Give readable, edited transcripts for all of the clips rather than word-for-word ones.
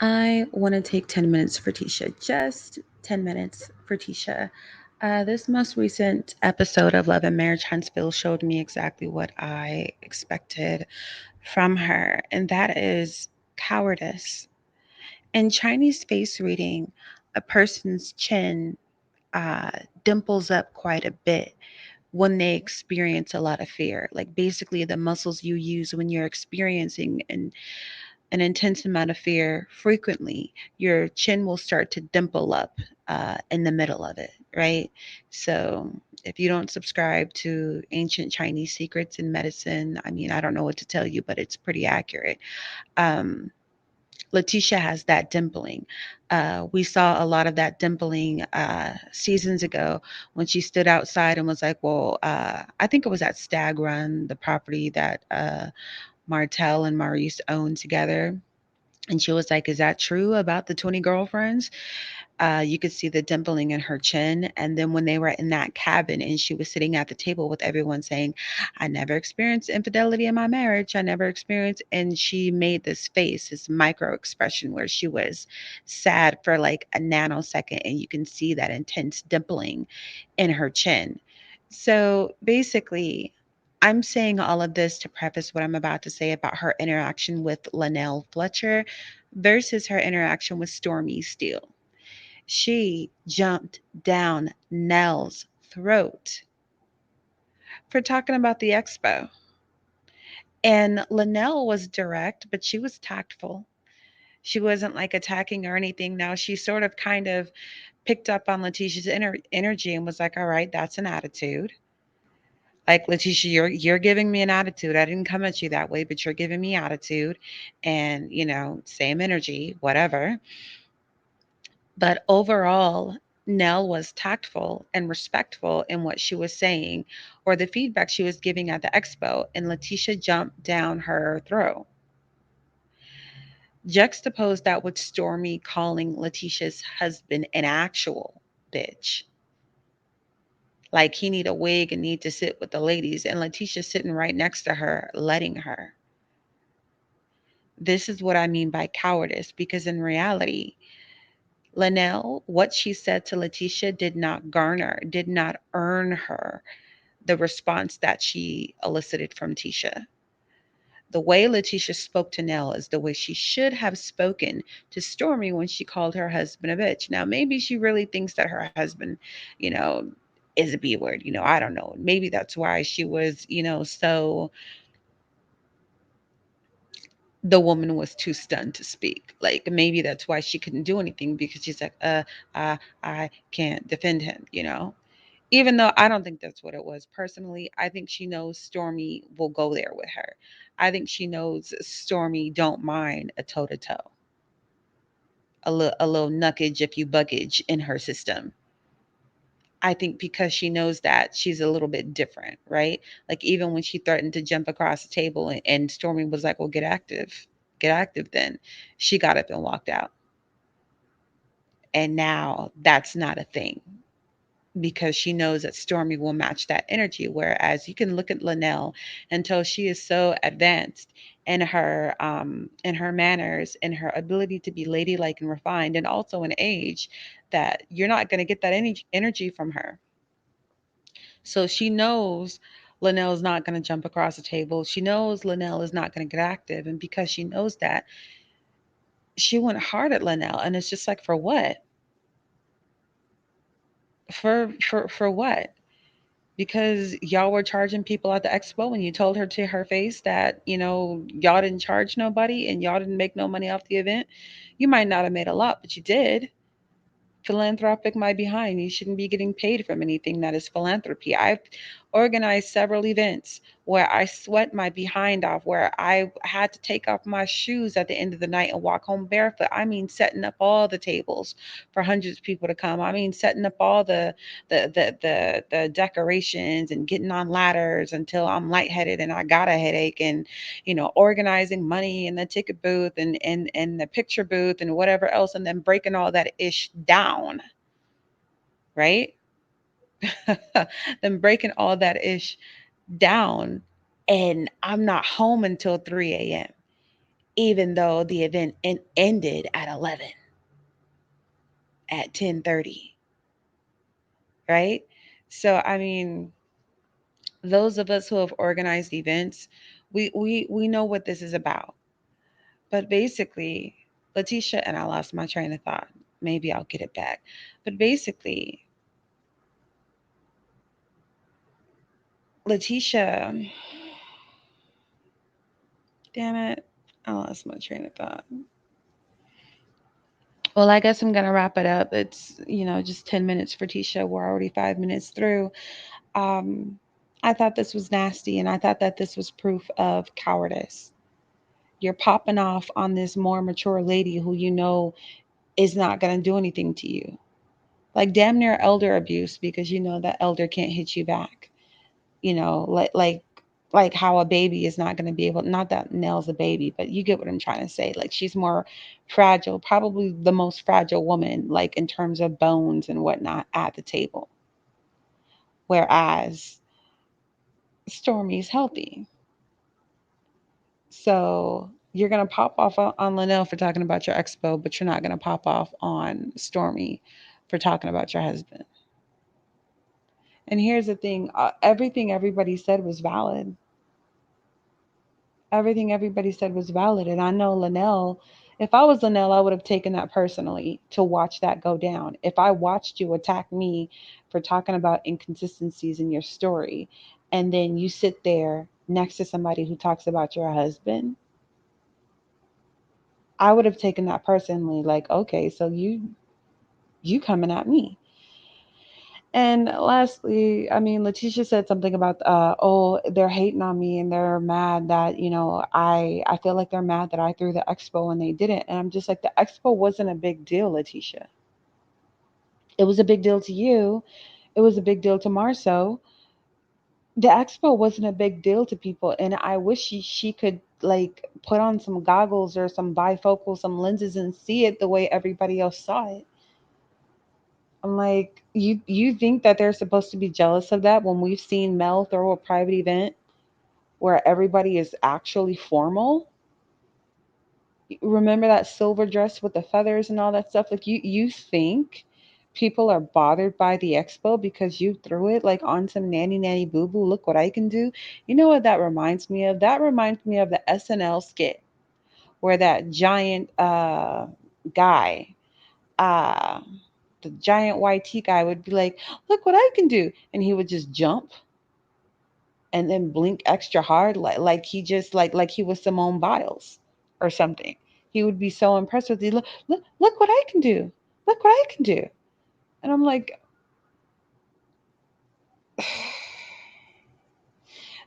I want to take 10 minutes for Tisha, just 10 minutes for Tisha. This most recent episode of Love and Marriage Huntsville showed me exactly what I expected from her, and that is cowardice. In Chinese face reading, a person's chin uh, dimples up quite a bit when they experience a lot of fear. Like basically, the muscles you use when you're experiencing an intense amount of fear frequently, your chin will start to dimple up in the middle of it, right? So, if you don't subscribe to ancient Chinese secrets in medicine, I mean, I don't know what to tell you, but it's pretty accurate. Um, Letitia has that dimpling. We saw a lot of that dimpling seasons ago when she stood outside and was like, well, I think it was at Stag Run, the property that Martell and Maurice owned together. And she was like, "Is that true about the 20 girlfriends?" You could see the dimpling in her chin. And then when they were in that cabin and she was sitting at the table with everyone saying, "I never experienced infidelity in my marriage. I never experienced." And she made this face, this micro expression where she was sad for like a nanosecond. And you can see that intense dimpling in her chin. So basically, I'm saying all of this to preface what I'm about to say about her interaction with Linnell Fletcher versus her interaction with Stormy Steele. She jumped down Nell's throat for talking about the expo. And Linnell was direct, but she was tactful. She wasn't like attacking or anything. Now she sort of kind of picked up on Letitia's energy and was like, "All right, that's an attitude. Like Letitia, you're giving me an attitude. I didn't come at you that way, but you're giving me attitude, and same energy, whatever." But overall, Nell was tactful and respectful in what she was saying or the feedback she was giving at the expo, and Letitia jumped down her throat. Juxtapose that with Stormy calling Letitia's husband an actual bitch. Like he need a wig and need to sit with the ladies, and Letitia sitting right next to her, letting her. This is what I mean by cowardice, because in reality, Linnell, what she said to Letitia did not earn her the response that she elicited from Tisha. The way Letitia spoke to Nell is the way she should have spoken to Stormy when she called her husband a bitch. Now, maybe she really thinks that her husband, you know, is a B word. I don't know. Maybe that's why she was, so the woman was too stunned to speak. Like maybe that's why she couldn't do anything because she's like, I can't defend him. Even though I don't think that's what it was. Personally, I think she knows Stormy will go there with her. I think she knows Stormy don't mind a toe to toe, a little knuckage if you buggage in her system. I think because she knows that she's a little bit different, right? Like even when she threatened to jump across the table and Stormy was like, "Well, get active then." She got up and walked out. And now that's not a thing because she knows that Stormy will match that energy. Whereas you can look at Linnell until she is so advanced in her manners, in her ability to be ladylike and refined, and also in age, that you're not going to get that energy from her. So she knows Linnell's not going to jump across the table. She knows Linnell is not going to get active, and because she knows that, she went hard at Linnell, and it's just like, for what? For what? Because y'all were charging people at the expo and you told her to her face that, y'all didn't charge nobody and y'all didn't make no money off the event. You might not have made a lot, but you did. Philanthropic my behind. You shouldn't be getting paid from anything that is philanthropy. I've organized several events where I sweat my behind off, where I had to take off my shoes at the end of the night and walk home barefoot. I mean, setting up all the tables for hundreds of people to come. I mean, setting up all the decorations and getting on ladders until I'm lightheaded and I got a headache, and organizing money in the ticket booth and the picture booth and whatever else, and then breaking all that ish down, right? Then breaking all that ish down, and I'm not home until 3 a.m. even though the event ended at 11, at 10:30, right? So I mean, those of us who have organized events, we know what this is about. But basically, Letitia, and I lost my train of thought. Maybe I'll get it back. But basically, Letitia, damn it, I lost my train of thought. Well, I guess I'm gonna wrap it up. It's, just 10 minutes for Tisha. We're already 5 minutes through. Um, I thought this was nasty, and I thought that this was proof of cowardice. You're popping off on this more mature lady who is not gonna do anything to you. Like damn near elder abuse, because you know that elder can't hit you back. You know, like how a baby is not going to be able, not that Nell's a baby, but you get what I'm trying to say. Like she's more fragile, probably the most fragile woman, like in terms of bones and whatnot at the table. Whereas Stormy's healthy. So you're going to pop off on Linnell for talking about your expo, but you're not going to pop off on Stormy for talking about your husband. And here's the thing, everything everybody said was valid. Everything everybody said was valid. And I know Linnell, if I was Linnell, I would have taken that personally to watch that go down. If I watched you attack me for talking about inconsistencies in your story, and then you sit there next to somebody who talks about your husband, I would have taken that personally, like, okay, so you coming at me. And lastly, I mean, Letitia said something about, oh, they're hating on me and they're mad that, I feel like they're mad that I threw the expo and they didn't. And I'm just like, the expo wasn't a big deal, Letitia. It was a big deal to you. It was a big deal to Marceau. The expo wasn't a big deal to people. And I wish she could like put on some goggles or some bifocal, some lenses and see it the way everybody else saw it. I'm like, you think that they're supposed to be jealous of that when we've seen Mel throw a private event where everybody is actually formal? Remember that silver dress with the feathers and all that stuff? Like you think people are bothered by the expo because you threw it like on some nanny nanny boo boo, look what I can do? You know what that reminds me of? That reminds me of the SNL skit where that giant guy, uh the giant YT guy would be like, "Look what I can do," and he would just jump and then blink extra hard, like he just like he was Simone Biles or something. He would be so impressed with you. Look what I can do. Look what I can do. And I'm like, the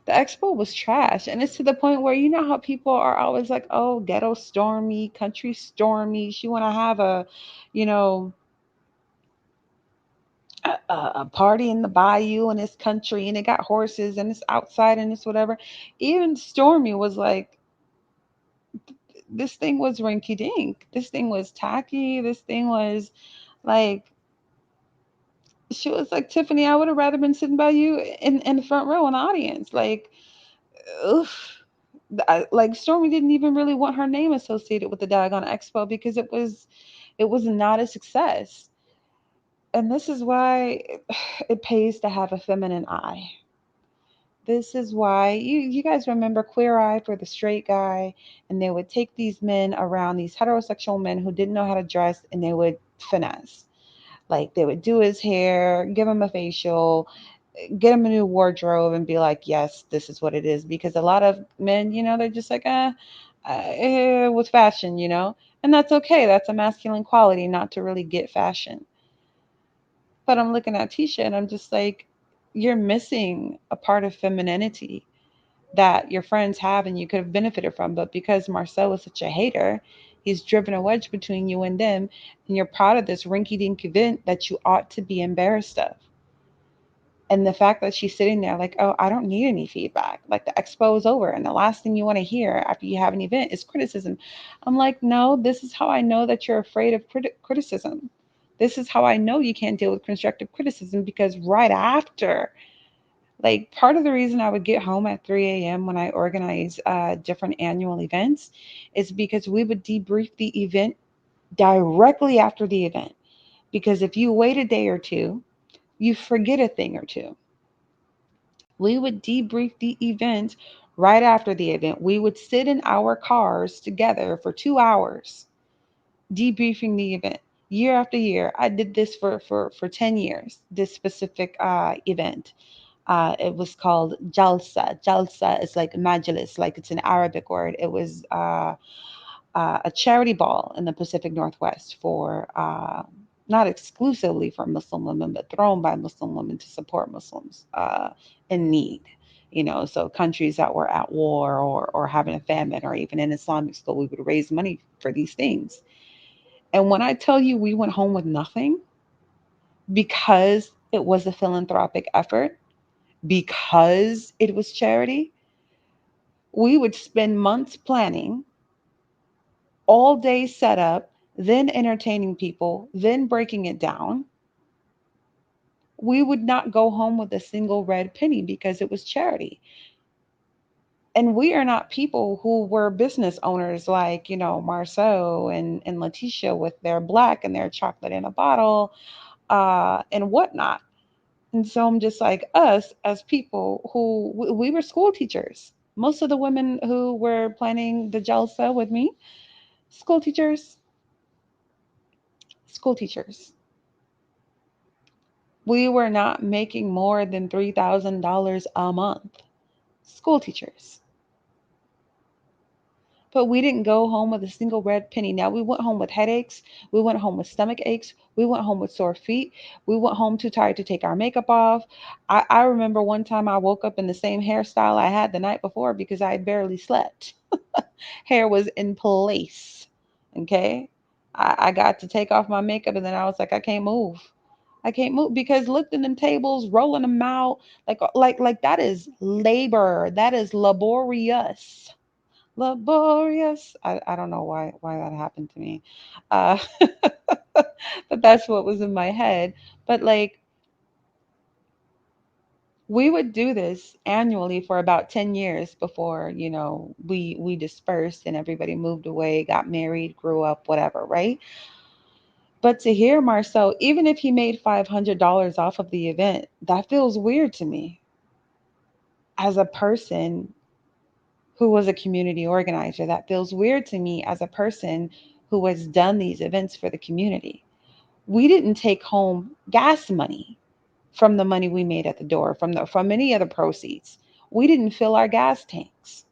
expo was trash, and it's to the point where you know how people are always like, "Oh, ghetto Stormy, country Stormy. She want to have a, you know." A party in the bayou and it's country and it got horses and it's outside and it's whatever. Even Stormy was like, this thing was rinky dink. This thing was tacky. This thing was like, she was like, Tiffany, I would have rather been sitting by you in the front row in the audience. Like, oof. Like Stormy didn't even really want her name associated with the Diagon Expo because it was not a success. And this is why it pays to have a feminine eye. This is why you guys remember Queer Eye for the straight guy, and they would take these men around, these heterosexual men who didn't know how to dress, and they would finesse. Like they would do his hair, give him a facial, get him a new wardrobe, and be like, "Yes, this is what it is." Because a lot of men, they're just like, with fashion, and that's okay. That's a masculine quality, not to really get fashion. But I'm looking at Tisha, and I'm just like, you're missing a part of femininity that your friends have and you could have benefited from. But because Marcel is such a hater, he's driven a wedge between you and them, and you're proud of this rinky dink event that you ought to be embarrassed of. And the fact that she's sitting there like, oh, I don't need any feedback. Like the expo is over, and the last thing you want to hear after you have an event is criticism. I'm like, no, this is how I know that you're afraid of criticism. This is how I know you can't deal with constructive criticism, because right after Like part of the reason I would get home at 3 a.m. when I organize different annual events is because we would debrief the event directly after the event. Because if you wait a day or two, you forget a thing or two. We would debrief the event right after the event. We would sit in our cars together for 2 hours debriefing the event year after year. I did this for 10 years, this specific event. It was called Jalsa. Jalsa is like majlis, like it's an Arabic word. It was a charity ball in the Pacific Northwest for not exclusively for Muslim women, but thrown by Muslim women to support Muslims in need. You know, so countries that were at war or having a famine, or even in Islamic school, we would raise money for these things. And when I tell you we went home with nothing because it was a philanthropic effort, because it was charity, we would spend months planning, all day setup, then entertaining people, then breaking it down. We would not go home with a single red penny because it was charity. And we are not people who were business owners like, Marceau and Letitia with their black and their chocolate in a bottle and whatnot. And so I'm just like, us as people who we were school teachers. Most of the women who were planning the Jalsa with me, school teachers, school teachers. We were not making more than $3,000 a month. School teachers. But we didn't go home with a single red penny. Now, we went home with headaches. We went home with stomach aches. We went home with sore feet. We went home too tired to take our makeup off. I remember one time I woke up in the same hairstyle I had the night before because I had barely slept. Hair was in place. Okay. I got to take off my makeup and then I was like, I can't move. I can't move because lifting them tables, rolling them out, like that is labor. That is laborious. Laborious. I don't know why that happened to me. Uh but that's what was in my head. But like we would do this annually for about 10 years before, we dispersed and everybody moved away, got married, grew up, whatever, right? But to hear Marcel, even if he made $500 off of the event, that feels weird to me as a person who was a community organizer. That feels weird to me as a person who has done these events for the community. We didn't take home gas money from the money we made at the door, from any other proceeds. We didn't fill our gas tanks.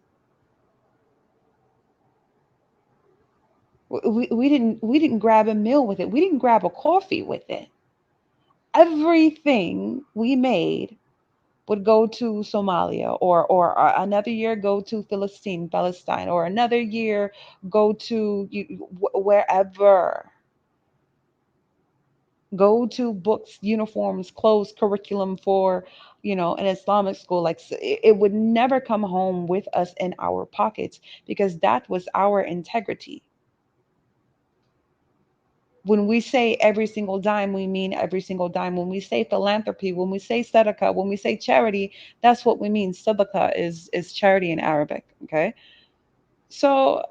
We didn't grab a meal with it. We didn't grab a coffee with it. Everything we made would go to Somalia, or another year go to Palestine, or another year go to wherever. Go to books, uniforms, clothes, curriculum for, an Islamic school. Like it would never come home with us in our pockets because that was our integrity. When we say every single dime, we mean every single dime. When we say philanthropy, when we say sadaqah, when we say charity, that's what we mean. Sadaqah is charity in Arabic. Okay. So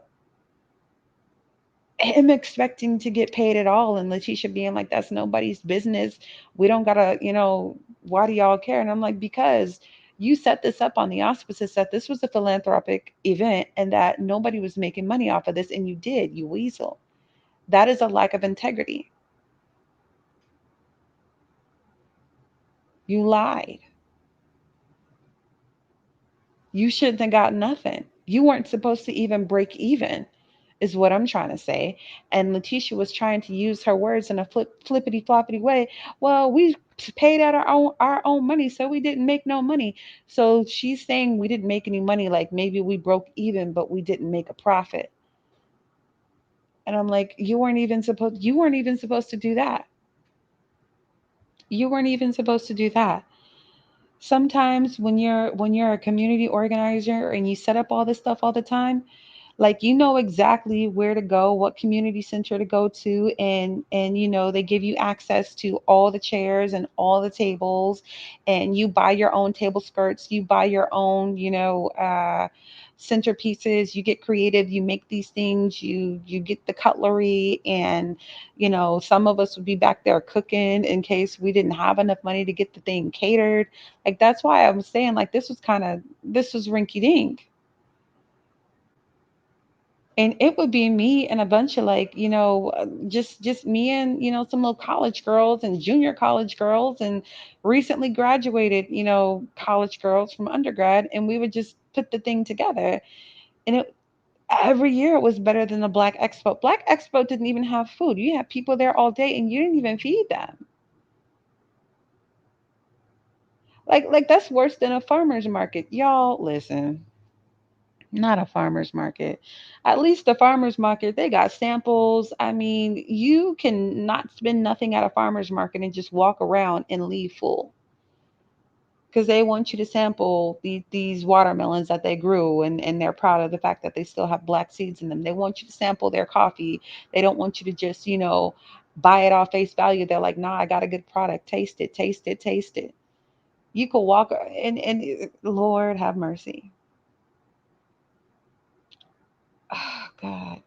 him expecting to get paid at all and Letitia being like, that's nobody's business. We don't gotta, why do y'all care? And I'm like, because you set this up on the auspices that this was a philanthropic event and that nobody was making money off of this, and you did, you weasel. That is a lack of integrity. You lied. You shouldn't have got nothing. You weren't supposed to even break even, is what I'm trying to say. And Letitia was trying to use her words in a flippity floppity way. Well, we paid out our own money, so we didn't make no money. So she's saying we didn't make any money, like maybe we broke even, but we didn't make a profit. And I'm like, you weren't even supposed to do that. You weren't even supposed to do that. Sometimes when you're a community organizer and you set up all this stuff all the time, Like, you know exactly where to go, what community center to go to, and they give you access to all the chairs and all the tables, and you buy your own table skirts, you buy your own, centerpieces, you get creative, you make these things, you get the cutlery, and some of us would be back there cooking in case we didn't have enough money to get the thing catered. Like, that's why I'm saying, like, this was rinky dink. And it would be me and a bunch of, like, just me and some little college girls and junior college girls and recently graduated college girls from undergrad, and we would just put the thing together. And it every year it was better than the Black Expo. Black Expo didn't even have food. You had people there all day and you didn't even feed them. Like that's worse than a farmer's market. Y'all listen. Not a farmer's market. At least the farmer's market, they got samples. I mean, you can not spend nothing at a farmer's market and just walk around and leave full, because they want you to sample these watermelons that they grew, and they're proud of the fact that they still have black seeds in them. They want you to sample their coffee. They don't want you to just, buy it off face value. They're like, nah, I got a good product. Taste it, taste it, taste it. You could walk and Lord have mercy. Oh, God.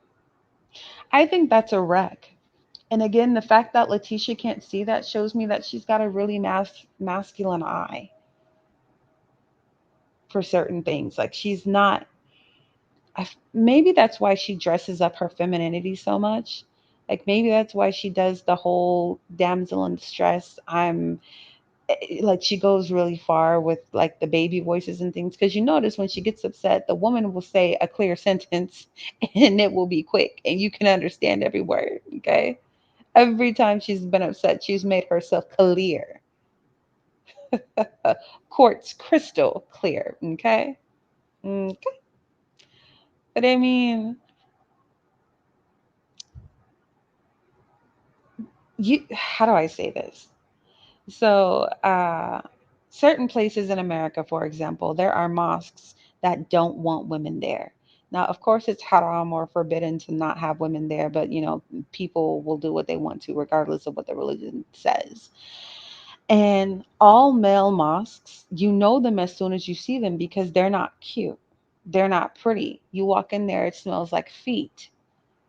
I think that's a wreck. And again, the fact that Letitia can't see that shows me that she's got a really masculine eye for certain things. Like, she's not. Maybe that's why she dresses up her femininity so much. Like, maybe that's why she does the whole damsel in distress. Like, she goes really far with, like, the baby voices and things. Because you notice when she gets upset, the woman will say a clear sentence and it will be quick and you can understand every word. Okay. Every time she's been upset, she's made herself clear. Quartz crystal clear. Okay. Okay. But I mean, how do I say this? So, certain places in America, for example, there are mosques that don't want women there. Now, of course, it's haram or forbidden to not have women there, but people will do what they want to, regardless of what the religion says. And all male mosques, you know them as soon as you see them because they're not cute. They're not pretty. You walk in there, it smells like feet,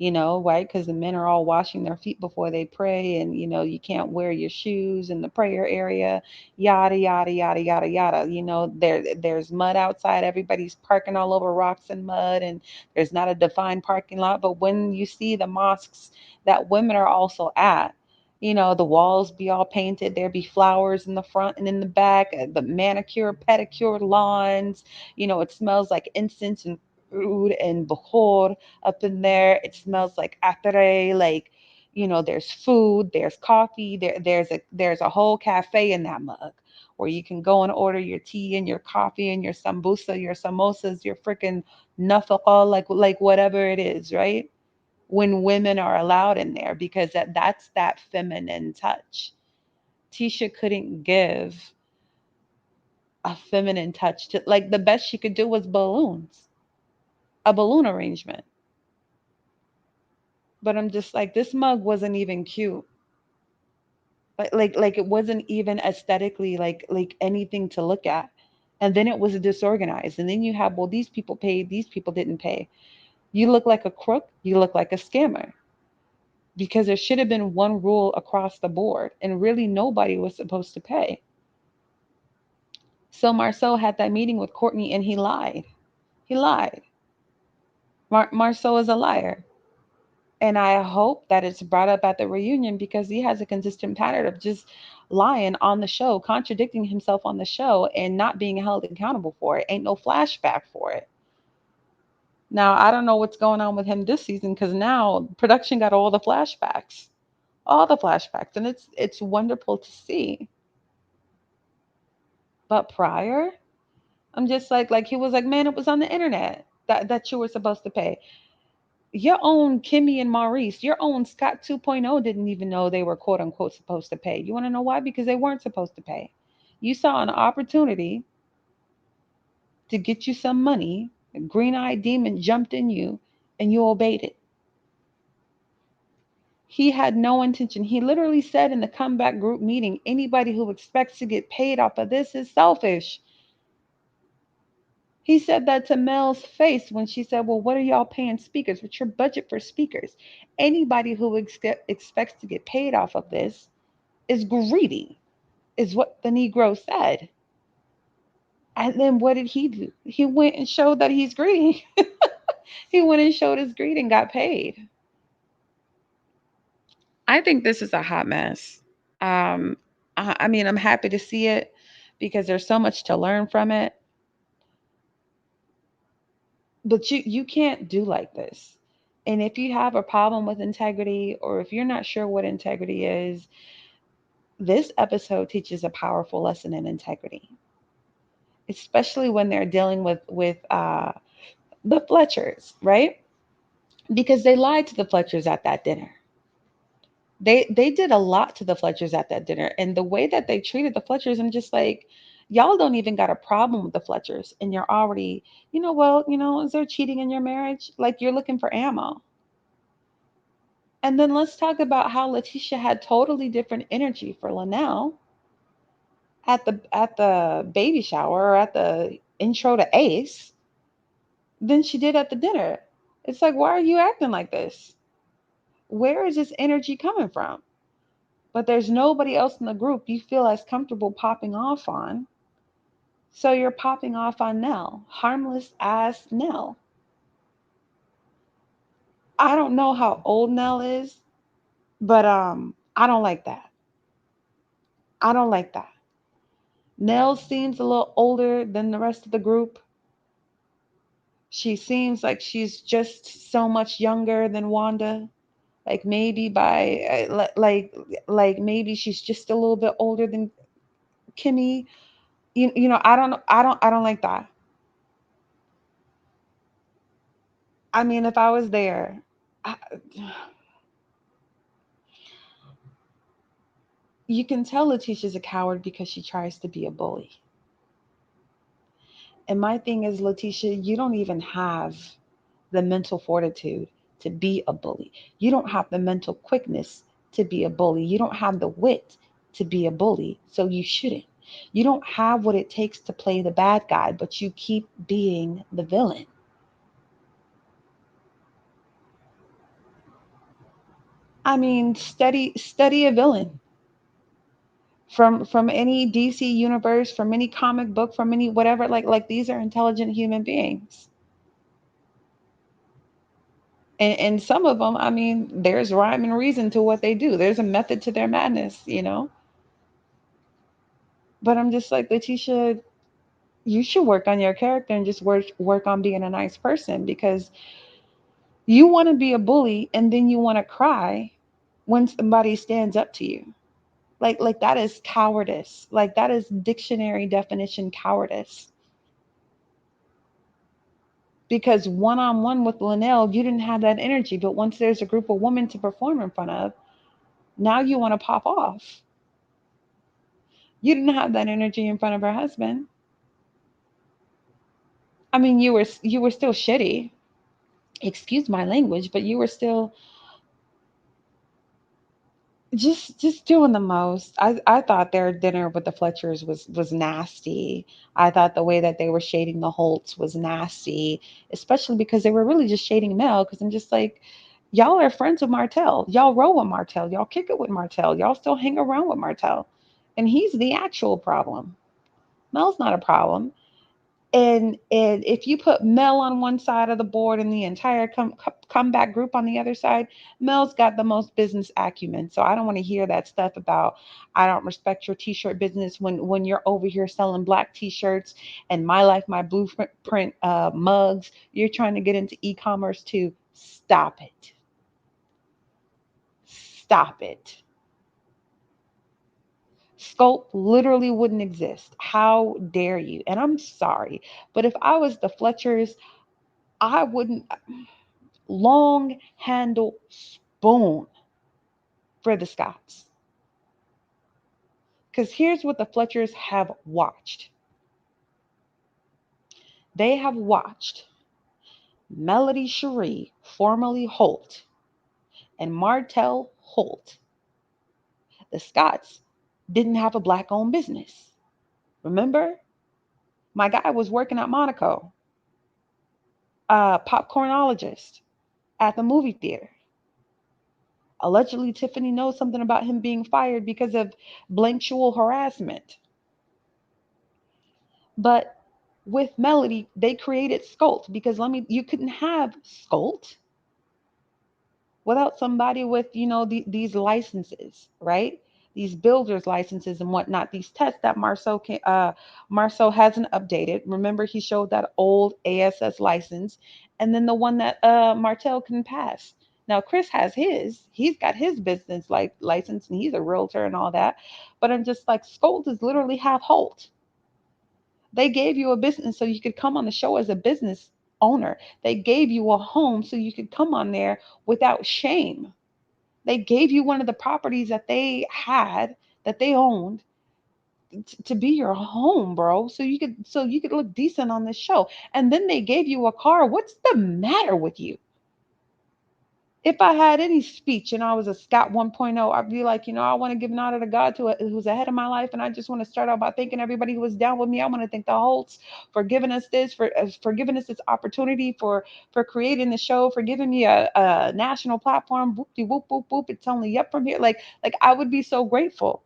right? Because the men are all washing their feet before they pray, and you can't wear your shoes in the prayer area, yada yada yada yada yada. There's mud outside. Everybody's parking all over rocks and mud, and there's not a defined parking lot. But when you see the mosques that women are also at, the walls be all painted. There be flowers in the front and in the back, the manicure, pedicure lawns. It smells like incense and oud and bukhor up in there. It smells like atare, like, there's food, there's coffee, there's a whole cafe in that mug where you can go and order your tea and your coffee and your sambusa, your samosas, your freaking nafaqa, like whatever it is, right? When women are allowed in there, because that's that feminine touch. Tisha couldn't give a feminine touch to, like, the best she could do was balloons, a balloon arrangement. But I'm just like, this mug wasn't even cute. Like it wasn't even aesthetically like anything to look at. And then it was disorganized. And then you have, well, these people paid, these people didn't pay. You look like a crook, you look like a scammer. Because there should have been one rule across the board, and really nobody was supposed to pay. So Marceau had that meeting with Courtney and he lied. He lied. Marceau is a liar. And I hope that it's brought up at the reunion, because he has a consistent pattern of just lying on the show, contradicting himself on the show, and not being held accountable for it. Ain't no flashback for it. Now, I don't know what's going on with him this season, because now production got all the flashbacks. All the flashbacks. And it's wonderful to see. But prior, I'm just like he was like, man, it was on the internet that you were supposed to pay. Your own Kimmy and Maurice, your own Scott 2.0 didn't even know they were quote unquote supposed to pay. You want to know why? Because they weren't supposed to pay. You saw an opportunity to get you some money. A green eyed demon jumped in you and you obeyed it. He had no intention. He literally said in the comeback group meeting, anybody who expects to get paid off of this is selfish. He said that to Mel's face when she said, well, what are y'all paying speakers? What's your budget for speakers? Anybody who expects to get paid off of this is greedy, is what the Negro said. And then what did he do? He went and showed that he's greedy. He went and showed his greed and got paid. I think this is a hot mess. Um, I mean, I'm happy to see it because there's so much to learn from it. But you can't do like this. And if you have a problem with integrity, or if you're not sure what integrity is, this episode teaches a powerful lesson in integrity, especially when they're dealing with the Fletchers, right? Because they lied to the Fletchers at that dinner. They did a lot to the Fletchers at that dinner, and the way that they treated the Fletchers, I'm just like, y'all don't even got a problem with the Fletchers, and you're already, well, is there cheating in your marriage? Like, you're looking for ammo. And then let's talk about how Letitia had totally different energy for Linnell at the baby shower, or at the intro to Ace, than she did at the dinner. It's like, why are you acting like this? Where is this energy coming from? But there's nobody else in the group you feel as comfortable popping off on. So you're popping off on Nell, harmless as Nell. I don't know how old Nell is, but I don't like that. I don't like that. Nell seems a little older than the rest of the group. She seems like she's just so much younger than Wanda. Like maybe by like maybe she's just a little bit older than Kimmy. I don't like that. I mean, if I was there, I, you can tell Letitia's a coward because she tries to be a bully. And my thing is, Letitia, you don't even have the mental fortitude to be a bully. You don't have the mental quickness to be a bully. You don't have the wit to be a bully, so you shouldn't. You don't have what it takes to play the bad guy, but you keep being the villain. I mean, study a villain from any DC universe, from any comic book, from any whatever. Like these are intelligent human beings. And some of them, I mean, there's rhyme and reason to what they do. There's a method to their madness. But I'm just like, Letitia, you should work on your character and just work on being a nice person, because you want to be a bully and then you want to cry when somebody stands up to you. Like that is cowardice. Like that is dictionary definition cowardice. Because one on one with Linnell, you didn't have that energy. But once there's a group of women to perform in front of, now you want to pop off. You didn't have that energy in front of her husband. I mean, you were still shitty. Excuse my language, but you were still just doing the most. I thought their dinner with the Fletchers was nasty. I thought the way that they were shading the Holts was nasty, especially because they were really just shading Mel. Because I'm just like, y'all are friends with Martell. Y'all roll with Martell. Y'all kick it with Martell. Y'all still hang around with Martell, and he's the actual problem. Mel's not a problem. And if you put Mel on one side of the board and the entire comeback group on the other side, Mel's got the most business acumen. So I don't want to hear that stuff about I don't respect your t-shirt business when you're over here selling black t-shirts and my life my blueprint mugs. You're trying to get into e-commerce too. Stop it. Stop it. Sculpt literally wouldn't exist. How dare you? And I'm sorry, but if I was the Fletchers, I wouldn't. Long handle spoon for the Scots. Because here's what the Fletchers have watched. They have watched Melody Cherie, formerly Holt, and Martell Holt, the Scotts, didn't have a black owned business. Remember? My guy was working at Monaco, a popcornologist at the movie theater. Allegedly, Tiffany knows something about him being fired because of blanchual harassment. But with Melody, they created Scolt because you couldn't have Scolt without somebody with, these licenses, right? These builders licenses and whatnot, these tests that Marceau hasn't updated. Remember, he showed that old ASS license, and then the one that Martell can pass. Now Chris has he's got his business like license, and he's a realtor and all that. But I'm just like, Scold is literally half Holt. They gave you a business so you could come on the show as a business owner. They gave you a home so you could come on there without shame. They gave you one of the properties that they had, that they owned, to be your home, bro. So you could look decent on this show. And then they gave you a car. What's the matter with you? If I had any speech and I was a Scott 1.0, I'd be like, I want to give an honor to God who's ahead of my life. And I just want to start out by thanking everybody who was down with me. I want to thank the Holts for giving us this, for giving us this opportunity, for creating the show, for giving me a national platform. Whoop de whoop whoop whoop. It's only up from here. Like I would be so grateful.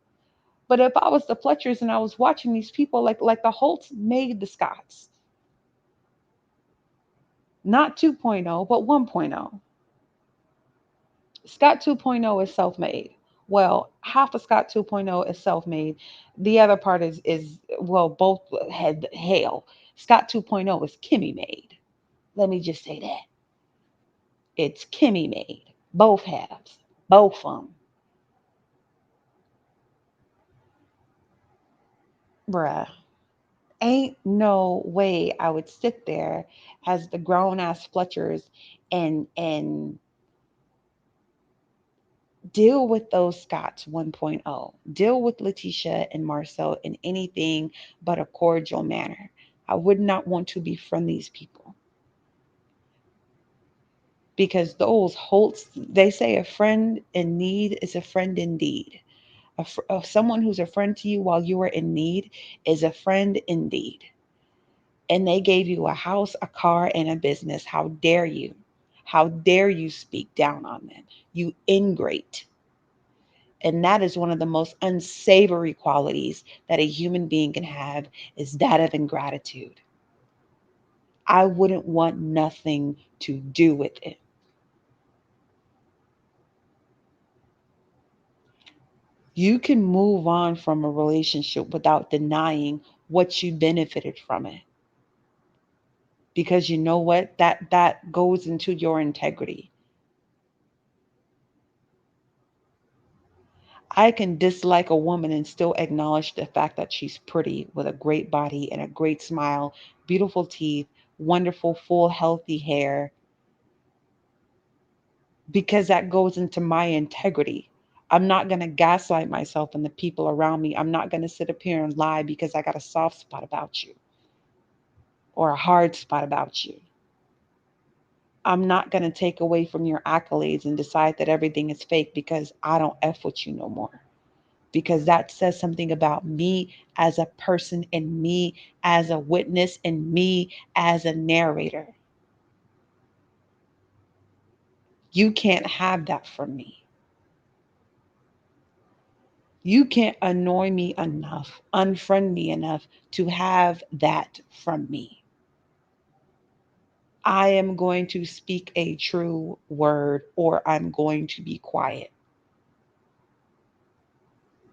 But if I was the Fletchers and I was watching these people, like the Holts made the Scotts, not 2.0, but 1.0. Scott 2.0 is self-made. Well, half of Scott 2.0 is self-made. The other part is well, both had hail. Scott 2.0 is Kimmy made. Let me just say that. It's Kimmy made. Both halves. Both of them. Bruh. Ain't no way I would sit there as the grown ass Fletchers and deal with those Scots 1.0. Deal with Letitia and Marcel in anything but a cordial manner. I would not want to befriend these people because those Holts, they say a friend in need is a friend indeed. Someone who's a friend to you while you are in need is a friend indeed. And they gave you a house, a car, and a business. How dare you? How dare you speak down on them? You ingrate. And that is one of the most unsavory qualities that a human being can have, is that of ingratitude. I wouldn't want nothing to do with it. You can move on from a relationship without denying what you benefited from it. Because you know what? That goes into your integrity. I can dislike a woman and still acknowledge the fact that she's pretty with a great body and a great smile, beautiful teeth, wonderful, full, healthy hair, because that goes into my integrity. I'm not going to gaslight myself and the people around me. I'm not going to sit up here and lie because I got a soft spot about you or a hard spot about you. I'm not going to take away from your accolades and decide that everything is fake because I don't F with you no more. Because that says something about me as a person and me as a witness and me as a narrator. You can't have that from me. You can't annoy me enough, unfriend me enough to have that from me. I am going to speak a true word or I'm going to be quiet.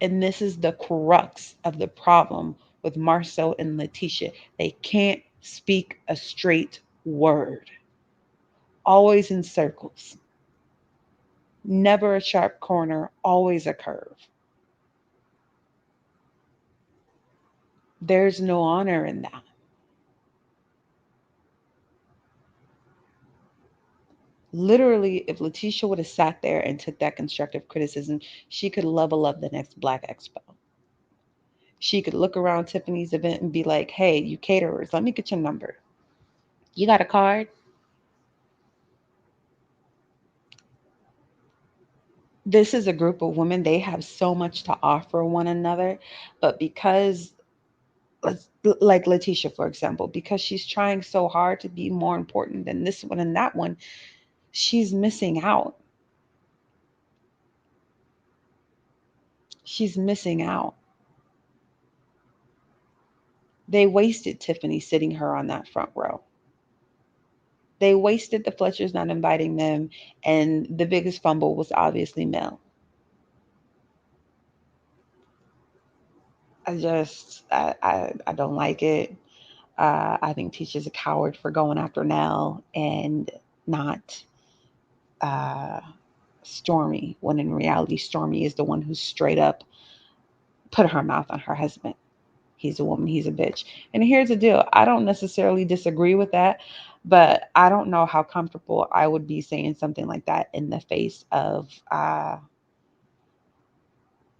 And this is the crux of the problem with Marcel and Letitia. They can't speak a straight word, always in circles, never a sharp corner, always a curve. There's no honor in that. Literally, if Letitia would have sat there and took that constructive criticism, she could level up the next Black Expo. She could look around Tiffany's event and be like, hey, you caterers, let me get your number. You got a card? This is a group of women, they have so much to offer one another, but because let's like Letitia, for example, because she's trying so hard to be more important than this one and that one, she's missing out. She's missing out. They wasted Tiffany sitting her on that front row. They wasted the Fletchers not inviting them, and the biggest fumble was obviously Mel. I don't like it. I think Tisha's a coward for going after Nell and not uh, Stormy, when in reality, Stormy is the one who straight up put her mouth on her husband. He's a woman, he's a bitch. And here's the deal, I don't necessarily disagree with that, but I don't know how comfortable I would be saying something like that in the face of,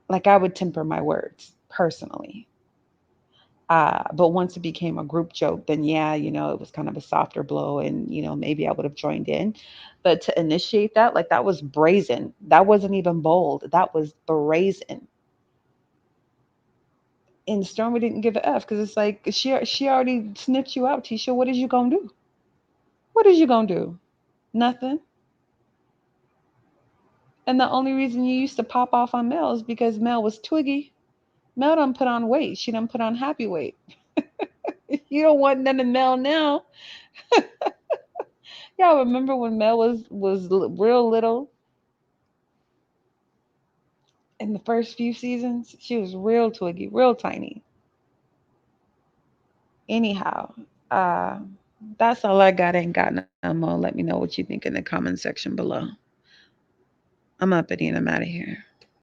like, I would temper my words personally. But once it became a group joke, then yeah, it was kind of a softer blow, and maybe I would have joined in. But to initiate that, like, that was brazen. That wasn't even bold. That was brazen. And Stormy didn't give a f because it's like she already sniffed you out, Tisha. What is you gonna do? What is you gonna do? Nothing. And the only reason you used to pop off on Mel is because Mel was twiggy. Mel done put on weight. She done put on happy weight. You don't want none of Mel now. Y'all remember when Mel was real little in the first few seasons? She was real twiggy, real tiny. Anyhow, uh, that's all I got. Ain't got no more. Let me know what you think in the comment section below. I'm Uppity and I'm out of here.